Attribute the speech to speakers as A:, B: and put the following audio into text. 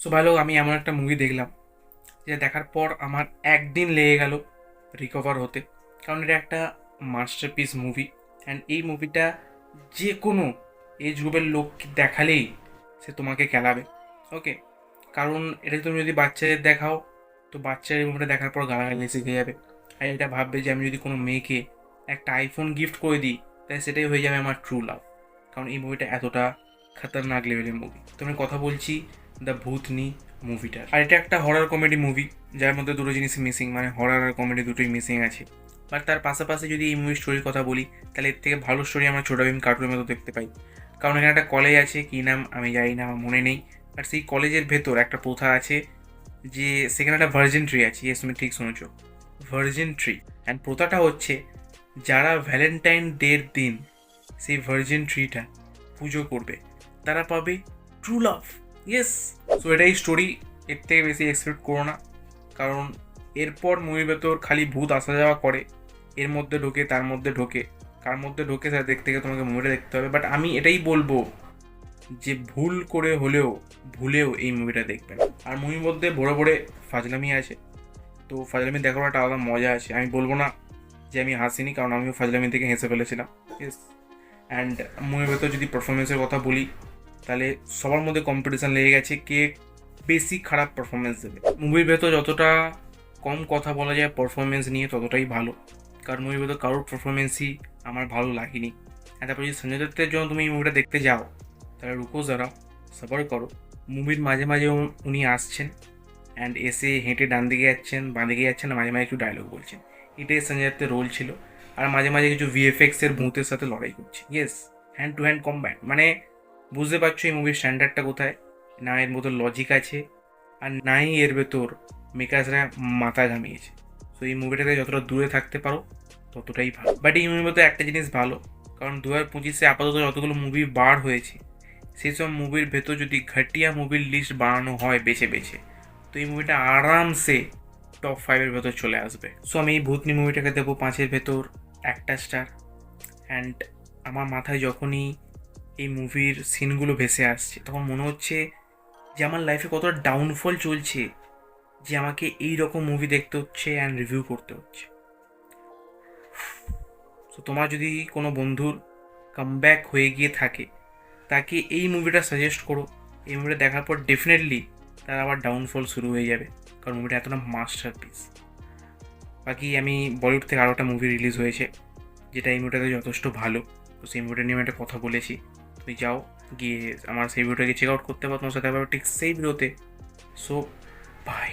A: So ভালো, আমি এমন একটা মুভি দেখলাম যে দেখার পর আমার একদিন লেগে গেল রিকভার হতে। কারণ এটা একটা মাস্টারপিস মুভি, অ্যান্ড এই মুভিটা যে কোনো এজ গ্রুপের লোককে দেখালেই সে তোমাকে খেলাবে। ওকে, কারণ এটা তুমি যদি বাচ্চাদের দেখাও তো বাচ্চারা এই মুভিটা দেখার পর গালাগালি শিখে যাবে। আর এটা ভাববে যে আমি যদি কোনো মেয়েকে একটা আইফোন গিফট করে দিই তাহলে সেটাই হয়ে যাবে আমার ট্রু লাভ। কারণ এই মুভিটা এতটা খতরনাক লেভেলের মুভি। তো আমি কথা বলছি দ্য ভূতনি মুভিটার। আর এটা একটা হরর কমেডি মুভি, যার মধ্যে দুটো জিনিস মিসিং, মানে হরর আর কমেডি দুটোই মিসিং আছে। বাট তার পাশাপাশি যদি এই মুভির স্টোরির কথা বলি তাহলে এর থেকে ভালো স্টোরি আমরা ছোটো ভীম কার্টুনের মতো দেখতে পাই। কারণ এখানে একটা কলেজ আছে, কী নাম আমি জানি না, আমার মনে নেই। আর সেই কলেজের ভেতর একটা প্রথা আছে যে সেখানে একটা ভার্জিন ট্রি আছে। ইয়েস, তুমি ঠিক শুনেছো, ভার্জিন ট্রি। অ্যান্ড প্রথাটা হচ্ছে যারা ভ্যালেন্টাইন ডের দিন সেই ভার্জিন ট্রিটা পুজো করবে তারা পাবে ট্রু লাভ। ইয়েস, সো এটাই স্টোরি, এর থেকে বেশি এক্সপেক্ট করো না। কারণ এরপর মুভির ভেতর খালি ভূত আসা যাওয়া করে, এর মধ্যে ঢোকে তার মধ্যে ঢোকে, কার মধ্যে ঢোকে সেটা দেখতে গিয়ে তোমাকে মুভিটা দেখতে হবে। বাট আমি এটাই বলবো যে ভুল করে হলেও ভুলেও এই মুভিটা দেখবেন। আর মুভির মধ্যে বড় বড় ফাজলামি আছে, তো ফাজলামি দেখার একটা আলাদা মজা আছে। আমি বলবো না যে আমি হাসিনি, কারণ আমিও ফাজলামি থেকে হেসে ফেলেছিলাম। ইয়েস, অ্যান্ড মুভির ভেতর যদি পারফরমেন্সের কথা বলি তাহলে সবার মধ্যে কম্পিটিশান লেগে গেছে কে বেশি খারাপ পারফরমেন্স দেবে। মুভির ভেতর যতটা কম কথা বলা যায় পারফরমেন্স নিয়ে ততটাই ভালো, কারণ মুভির ভেতর কারোর পারফরমেন্সই আমার ভালো লাগেনি। আর তারপর যদি সঞ্জয় দত্তের জন্য তুমি এই মুভিটা দেখতে যাও তাহলে রুকো যারা, সবার করো। মুভির মাঝে মাঝে উনি আসছেন অ্যান্ড এসে হেঁটে ডান দিকে যাচ্ছেন, বাঁ দিকে যাচ্ছেন, আর মাঝে মাঝে একটু ডায়লগ বলছেন। এটাই সঞ্জয় দত্তের রোল ছিল। আর মাঝে মাঝে কিছু ভিএফএক্সের ভূতের সাথে লড়াই করছে। Yes, hand to hand combat. মানে বুঝতে পারছো এই মুভির স্ট্যান্ডার্ডটা কোথায়। না এর মতো লজিক আছে, আর নাই এর ভেতর মেকার্সরা মাথা ঘামিয়েছে। তো এই মুভিটাতে যতটা দূরে থাকতে পারো ততটাই ভালো। বাট এই মুভির মধ্যে একটা জিনিস ভালো, কারণ 2025-এ আপাতত যতগুলো মুভি বার হয়েছে সেই সব মুভির ভেতর যদি ঘাটিয়া মুভির লিস্ট বানানো হয় বেছে বেছে, তো এই মুভিটা আরামসে টপ 5-এর ভেতর চলে আসবে। সো আমি এই ভূতনি মুভিটাকে দেবো 5-এর ভেতর 1টা স্টার। অ্যান্ড আমার মাথায় যখনই এই মুভির সিনগুলো ভেসে আসছে তখন মনে হচ্ছে যে আমার লাইফে কতটা ডাউনফল চলছে যে আমাকে এই রকম মুভি দেখতে হচ্ছে অ্যান্ড রিভিউ করতে হচ্ছে। সো তোমার যদি কোনো বন্ধুর কামব্যাক হয়ে গিয়ে থাকে তাকে এই মুভিটা সাজেস্ট করো। এই মুভিটা দেখার পর ডেফিনেটলি তার আবার ডাউনফল শুরু হয়ে যাবে, কারণ মুভিটা এতটা মাস্টারপিস। বাকি আমি বলিউড থেকে আরও একটা মুভি রিলিজ হয়েছে যেটা এই মুভিটাতে যথেষ্ট ভালো, তো সেই মুভিটা নিয়ে আমি একটা কথা বলেছি। তুমি যাও, গিয়ে আমার সেই ভিডিওটাকে চেক আউট করতে পারো, তোমার সাথে আবার ঠিক সেই ভিডিওতে। So by.